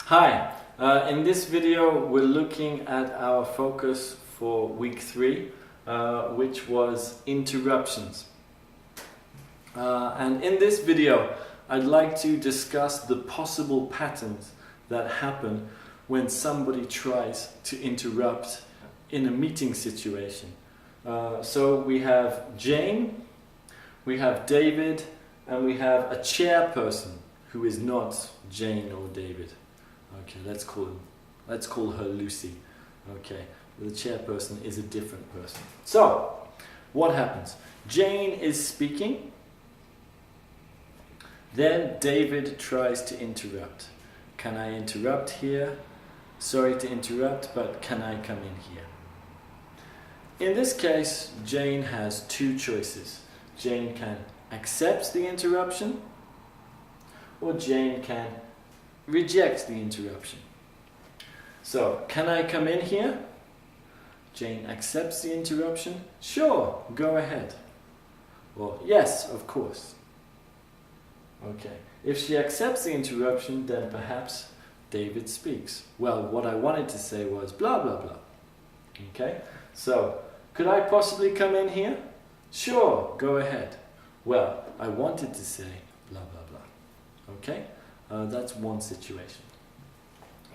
Hi, in this video we're looking at our focus for week 3, which was interruptions. And in this video I'd like to discuss the possible patterns that happen when somebody tries to interrupt in a meeting situation. So we have Jane, we have David, and we have a chairperson who is not Jane or David. Okay, let's call her Lucy. Okay, the chairperson is a different person. So, what happens? Jane is speaking. Then David tries to interrupt. Can I interrupt here? Sorry to interrupt, but can I come in here? In this case, Jane has two choices. Jane can accept the interruption, or Jane can reject the interruption. So, can I come in here? Jane accepts the interruption. Sure, go ahead. Or yes, of course. Okay, if she accepts the interruption, then perhaps David speaks. Well, what I wanted to say was blah blah blah. Okay, so could I possibly come in here? Sure, go ahead. Well, I wanted to say blah blah blah. Okay, that's one situation.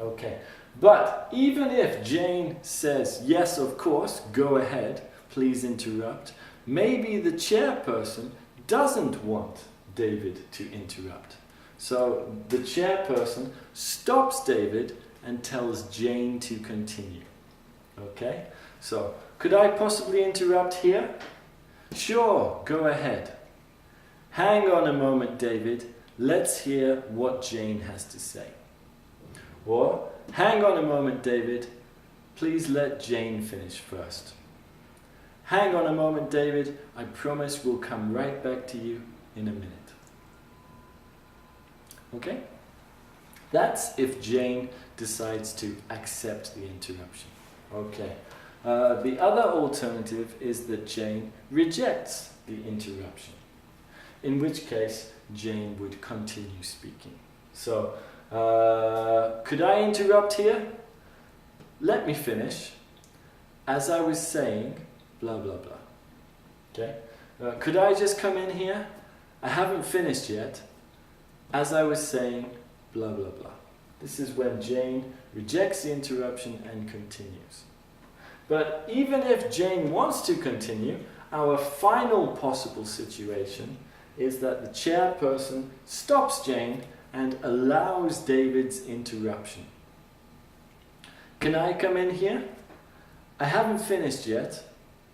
Okay, but even if Jane says yes, of course, go ahead, please interrupt, maybe the chairperson doesn't want David to interrupt. So the chairperson stops David and tells Jane to continue. Okay, so could I possibly interrupt here? Sure, go ahead. Hang on a moment, David. Let's hear what Jane has to say. Or, hang on a moment, David. Please let Jane finish first. Hang on a moment, David. I promise we'll come right back to you in a minute. Okay? That's if Jane decides to accept the interruption. Okay. The other alternative is that Jane rejects the interruption, in which case Jane would continue speaking. So, could I interrupt here? Let me finish. As I was saying, blah blah blah. Okay? Could I just come in here? I haven't finished yet. As I was saying, blah blah blah. This is when Jane rejects the interruption and continues. But even if Jane wants to continue, our final possible situation is that the chairperson stops Jane and allows David's interruption. Can I come in here? I haven't finished yet.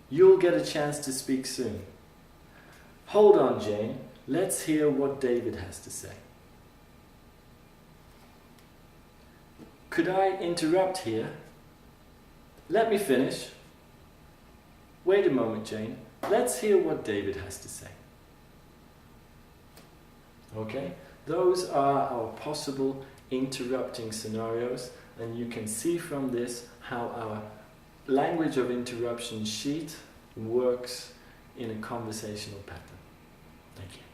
You'll get a chance to speak soon. Hold on, Jane. Let's hear what David has to say. Could I interrupt here? Let me finish. Wait a moment, Jane. Let's hear what David has to say. Okay, those are our possible interrupting scenarios, and you can see from this how our language of interruption sheet works in a conversational pattern. Thank you.